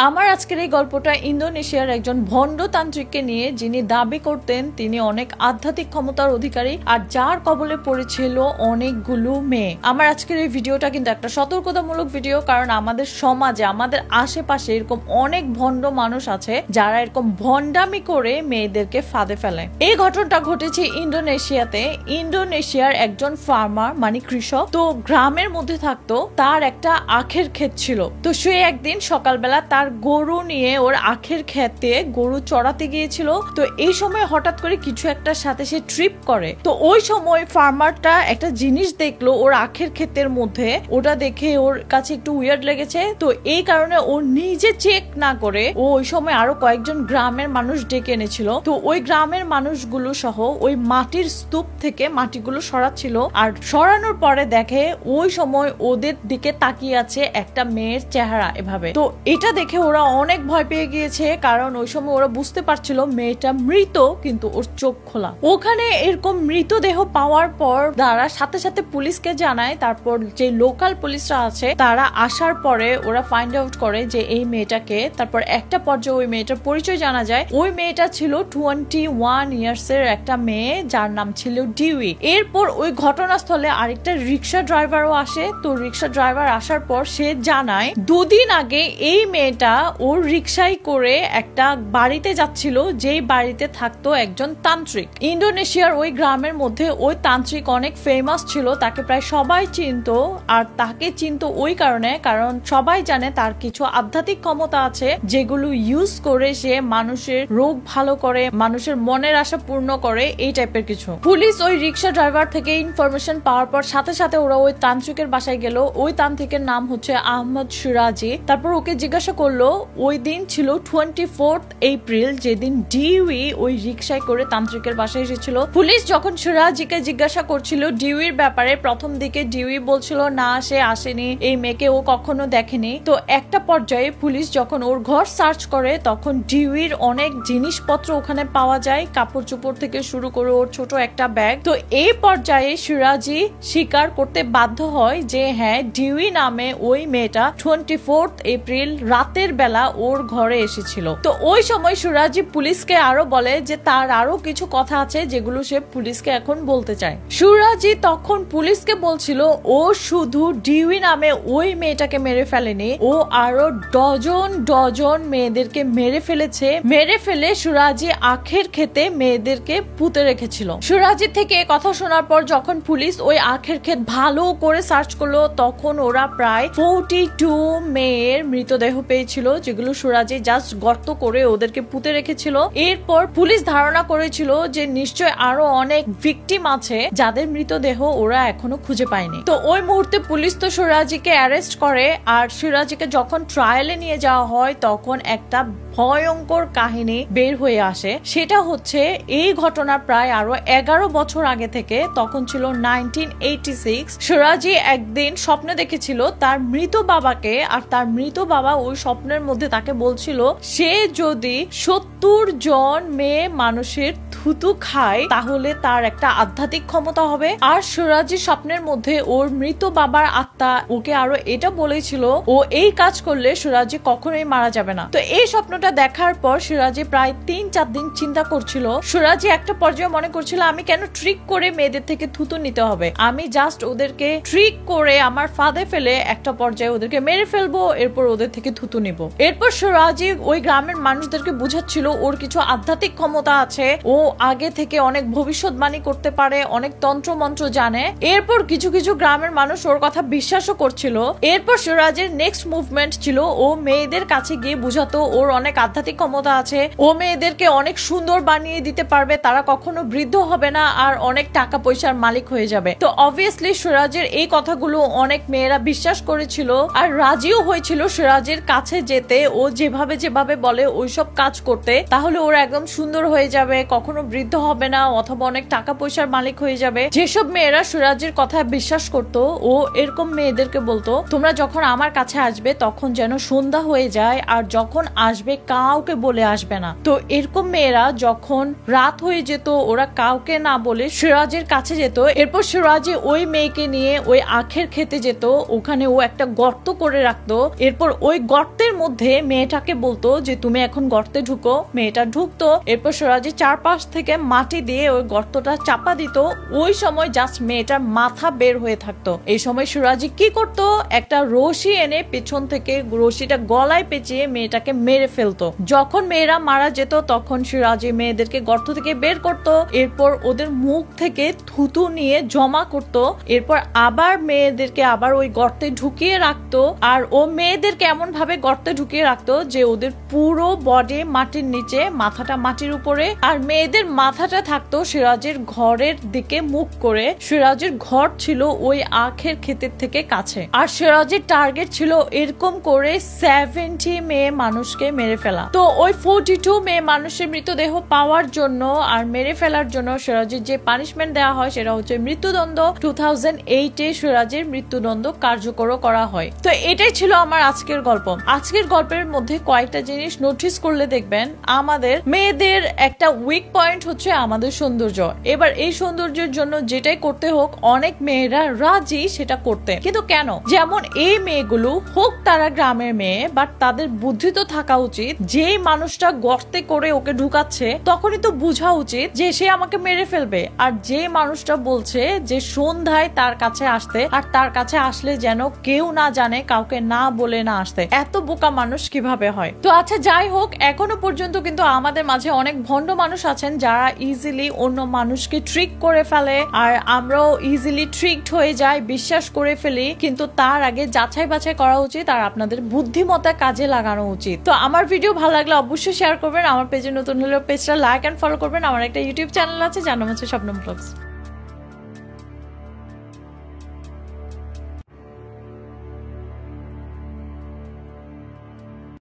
আমার আজকের এই গল্পটা ইন্দোনেশিয়ার একজন ভণ্ডতান্ত্রিককে নিয়ে, যিনি দাবি করতেন তিনি অনেক আধ্যাত্মিক ক্ষমতার অধিকারী আর যার কবলে পড়েছিল অনেকগুলো মেয়ে। আমার আজকের এই ভিডিওটা কিন্তু একটা সতর্কতামূলক ভিডিও, কারণ আমাদের সমাজে আমাদের আশেপাশে এরকম অনেক ভণ্ড মানুষ আছে যারা এরকম ভণ্ডামি করে মেয়েদেরকে ফাঁদে ফেলে। এই ঘটনাটা ঘটেছে ইন্দোনেশিয়াতে। ইন্দোনেশিয়ার একজন ফার্মার মানে কৃষক তো গ্রামের মধ্যে থাকতো, তার একটা আখের ক্ষেত ছিল। তো সে একদিন সকালবেলা তার গরু নিয়ে ওর আখের ক্ষেতে গরু চড়াতে গিয়েছিল। তো এই সময় হঠাৎ করে কিছু একটার সাথে সে ট্রিপ করে। তো ওই সময় ফার্মারটা একটা জিনিস দেখলো ওর আখের ক্ষেতের মধ্যে, ওটা দেখে ওর কাছে একটু উইয়ার্ড লেগেছে। তো এই কারণে ও নিজে চেক না করে ও ওই সময় আরো কয়েকজন গ্রামের মানুষ ডেকে এনেছিল। তো ওই গ্রামের মানুষগুলো সহ ওই মাটির স্তূপ থেকে মাটিগুলো সরাচ্ছিল। আর সরানোর পরে দেখে ওই সময় ওদের দিকে তাকিয়ে আছে একটা মেয়ের চেহারা এভাবে। তো এটা দেখে ওরা অনেক ভয় পেয়ে গিয়েছে, কারণ ওই সময় ওরা বুঝতে পারছিল মেয়েটা মৃত, কিন্তু ওর চোখ খোলা। ওখানে এরকম মৃতদেহ পাওয়ার পর তারা সাথে সাথে পুলিশকে জানায়। তারপর যে লোকাল পুলিশরা আছে তারা আসার পরে ওরা ফাইন্ড আউট করে যে এই মেয়েটাকে। তারপর একটা পর্যায়ে ওই মেয়েটার পরিচয় জানা যায়। ওই মেয়েটা ছিল 21 ইয়ার্স এর একটা মেয়ে, যার নাম ছিল ডিউই। এরপর ওই ঘটনাস্থলে আরেকটা রিক্সা ড্রাইভারও আসে। তো রিক্সা ড্রাইভার আসার পর সে জানায় দুদিন আগে এই মেয়েটা ওর রিক্সায় করে একটা বাড়িতে যাচ্ছিল, যেই বাড়িতে থাকতো একজন তান্ত্রিক। ইন্দোনেশিয়ার ওই গ্রামের মধ্যে ওই তান্ত্রিক অনেক ফেমাস ছিল, তাকে প্রায় সবাই চিনতো। আর তাকে চিনতো ওই কারণে, কারণ সবাই জানে তার কিছু আধ্যাত্মিক ক্ষমতা আছে যেগুলো ইউজ করে সে মানুষের রোগ ভালো করে, মানুষের মনের আশা পূর্ণ করে, এই টাইপের কিছু। পুলিশ ওই রিক্সা ড্রাইভার থেকে ইনফরমেশন পাওয়ার পর সাথে সাথে ওরা ওই তান্ত্রিকের বাসায় গেল। ওই তান্ত্রিকের নাম হচ্ছে আহমদ সিরাজি। তারপর ওকে জিজ্ঞাসা করলো, ওই দিন ছিল 24 এপ্রিল, যেদিন ডিউই ওই রিক্সায় করে তান্ত্রিকের বাসায় এসেছিল। পুলিশ যখন সিরাজিকে জিজ্ঞাসা করছিল ডিউইর ব্যাপারে, প্রথম দিকে ডিউই বলছিল না সে আসেনি, এই মেয়েকে ও কখনো দেখেনি। তো একটা পর্যায়ে পুলিশ যখন ওর ঘর সার্চ করে তখন ডিউইর অনেক জিনিসপত্র ওখানে পাওয়া যায়, কাপড় চোপড় থেকে শুরু করে ওর ছোট একটা ব্যাগ। তো এই পর্যায়ে সিরাজি স্বীকার করতে বাধ্য হয় যে হ্যাঁ, ডিউই নামে ওই মেয়েটা 24 এপ্রিল রাতের বেলা ওর ঘরে এসেছিল। তো ওই সময় সিরাজি পুলিশকে আরো বলে যে তার আরো কিছু কথা আছে যেগুলো সে পুলিশকে এখন বলতে চায়। সিরাজি তখন পুলিশকে বলছিল ও শুধু ডিউই নামে ওই মেয়েটাকে মেরে ফেলেনি, ও আরো ডজন মেয়েদেরকে মেরে ফেলেছে। মেরে ফেলে সিরাজি আখের ক্ষেতে মেয়েদেরকে পুঁতে রেখেছিল। সিরাজি থেকে কথা শোনার পর যখন পুলিশ ওই আখের ক্ষেত ভালো করে সার্চ করলো, তখন ওরা প্রায় 42 মেয়ের মৃতদেহ পেয়েছিল, যেগুলো সিরাজি জাস্ট গর্ত করে ওদেরকে পুঁতে রেখেছিল। এরপর পুলিশ ধারণা করেছিল যে নিশ্চয় আরো অনেক ভিকটিম আছে যাদের মৃতদেহ ওরা এখনো খুঁজে পায়নি। তো ওই মুহূর্তে পুলিশ তো সিরাজিকে অ্যারেস্ট করে। আর সিরাজিকে যখন ট্রায়ালে নিয়ে যাওয়া হয় তখন একটা ভয়ঙ্কর কাহিনী বের হয়ে আসে। সেটা হচ্ছে এই ঘটনা প্রায় আরো 11 বছর আগে থেকে, তখন ছিল 1986। সিরাজি একদিন স্বপ্নে দেখেছিল তার মৃত বাবাকে, আর তার মৃত বাবা ওই স্বপ্নের মধ্যে তাকে বলছিল সে যদি 70 জন মেয়ে মানুষের থুতু খায় তাহলে তার একটা আধ্যাত্মিক ক্ষমতা হবে। আর সিরাজি স্বপ্নের মধ্যে ওর মৃত বাবার আত্মা ওকে আরো এটা বলেছিল ও এই কাজ করলে সিরাজি কখনোই মারা যাবে না। তো এই স্বপ্নটা দেখার পর সিরাজি প্রায় 3-4 দিন চিন্তা করছিল। সিরাজি একটা পর্যায়ে মনে করছিল আমি কেন ট্রিক করে মেয়েদের থেকে থুতু নিতে হবে, আমি জাস্ট ওদেরকে ট্রিক করে আমার ফাঁদে ফেলে একটা পর্যায়ে ওদেরকে মেরে ফেলবো, এরপর ওদের থেকে থুতু নিব। এরপর সিরাজি ওই গ্রামের মানুষদেরকে বুঝাচ্ছিল ওর কিছু আধ্যাত্মিক ক্ষমতা আছে, ও আগে থেকে অনেক ভবিষ্যৎবাণী করতে পারে, অনেক তন্ত্র মন্ত্র জানে। এরপর কিছু কিছু গ্রামের মানুষ ওর কথা বিশ্বাসও করছিল। এরপর সিরাজের নেক্সট মুভমেন্ট ছিল ও মেয়েদের কাছে গিয়ে বুঝাতো ওর অনেক আধ্যাত্মিক ক্ষমতা আছে, ও মেয়েদেরকে অনেক সুন্দর বানিয়ে দিতে পারবে, তারা কখনো বৃদ্ধ হবে না আর অনেক টাকা পয়সার মালিক হয়ে যাবে। তো অবভিয়াসলি সিরাজের এই কথাগুলো অনেক মেয়েরা বিশ্বাস করেছিল আর রাজিও হয়েছিল সিরাজের কাছে যেতে, ও যেভাবে যেভাবে বলে ওইসব কাজ করতে, তাহলে ওরা একদম সুন্দর হয়ে যাবে, কখনো বৃদ্ধ হবে না, অথবা অনেক টাকা পয়সার মালিক হয়ে যাবে। যেসব মেয়েরা সিরাজের কথা বিশ্বাস করতো ও এরকম মেয়েদেরকে বলতো তোমরা যখন আমার কাছে আসবে তখন যেন সন্ধ্যা হয়ে যায়, আর যখন আসবে কাউকে বলে আসবে না। তো এরকম মেয়েরা যখন রাত হয়ে যেত ওরা কাউকে না বলে সিরাজের কাছে যেত, এরপর সিরাজে ওই মেয়েকে নিয়ে ওই আখের খেতে যেত, ওখানে ও একটা গর্ত করে রাখতো, এরপর ওই গর্তের মধ্যে মেয়েটাকে বলতো যে তুমি এখন গর্তে ঢুকো। মেয়েটা ঢুকতো, এরপর সিরাজের চারপাশ থেকে মাটি দিয়ে ওই গর্তটা চাপা দিত। ওই সময় জাস্ট মেয়েটার মাথা বের হয়ে থাকতো। এই সময় সিরাজি কি করতো, একটা রশি এনে পেছন থেকে রশিটা গলায় পেঁচিয়ে মেয়েটাকে মেরে ফেলতো। যখন মেয়েরা মারা যেত তখন সিরাজি মেয়েদেরকে গর্ত থেকে বের করতো, এরপর ওদের মুখ থেকে থুতু নিয়ে জমা করতো, এরপর আবার মেয়েদেরকে আবার ওই গর্তে ঢুকিয়ে রাখতো। আর ও মেয়েদেরকে এমন ভাবে গর্তে ঢুকিয়ে রাখতো যে ওদের পুরো বডি মাটির নিচে, মাথাটা মাটির উপরে, আর মেয়েদের মাথাটা থাকতো সিরাজের ঘরের দিকে মুখ করে। সিরাজের ঘর ছিল ওই আখের ক্ষেতের থেকে কাছে, আর সিরাজের টার্গেট ছিল এরকম করে 70 মেয়ে মানুষকে মেরে ফেলা। তো ওই 42 মেয়ে মানুষের মৃতদেহ পাওয়ার জন্য আর মেরে ফেলার জন্য সিরাজের যে পানিশমেন্ট দেওয়া হয় সেটা হচ্ছে মৃত্যুদণ্ড। 2008-এ সিরাজের মৃত্যুদণ্ড কার্যকর করা হয়। তো এটাই ছিল আমার আজকের গল্প। আজকের গল্পের মধ্যে কয়েকটা জিনিস নোটিস করলে দেখবেন, আমাদের মেয়েদের একটা উইক পয়েন্ট হচ্ছে আমাদের সৌন্দর্য। এবার এই সৌন্দর্যের জন্য যেটাই করতে হোক অনেক মেয়েরা রাজি সেটা করতে, কিন্তু কেন? যেমন এই মেয়েগুলো হোক তারা গ্রামের মেয়ে, বাট তাদের বুদ্ধি তো থাকা উচিত, যেই মানুষটা গর্তে করে ওকে ঢুকাচ্ছে তখনই তো বোঝা উচিত যে সে আমাকে মেরে ফেলবে। আর যে মানুষটা বলছে যে সন্ধ্যায় তার কাছে আসতে, আর তার কাছে আসলে যেন কেউ না জানে, কাউকে না বলে না আসতে, এত বোকা মানুষ কিভাবে হয়? তো আচ্ছা, যাই হোক, এখনো পর্যন্ত কিন্তু আমাদের মাঝে অনেক ভণ্ড মানুষ আছেন যারা ইজিলি অন্য মানুষকে ট্রিক করে ফেলে, আর আমরাও ইজিলি ট্রিকড হয়ে যাই, বিশ্বাস করে ফেলি। কিন্তু তার আগে যাচাই বাছাই করা উচিত আর আপনাদের বুদ্ধিমত্তা কাজে লাগানো উচিত। তো আমার ভিডিও ভালো লাগলে অবশ্যই শেয়ার করবেন। আমার পেজে নতুন হলে পেজটা লাইক এন্ড ফলো করবেন। আমার একটা ইউটিউব চ্যানেল আছে যার নাম হচ্ছে শবনম ব্লগস।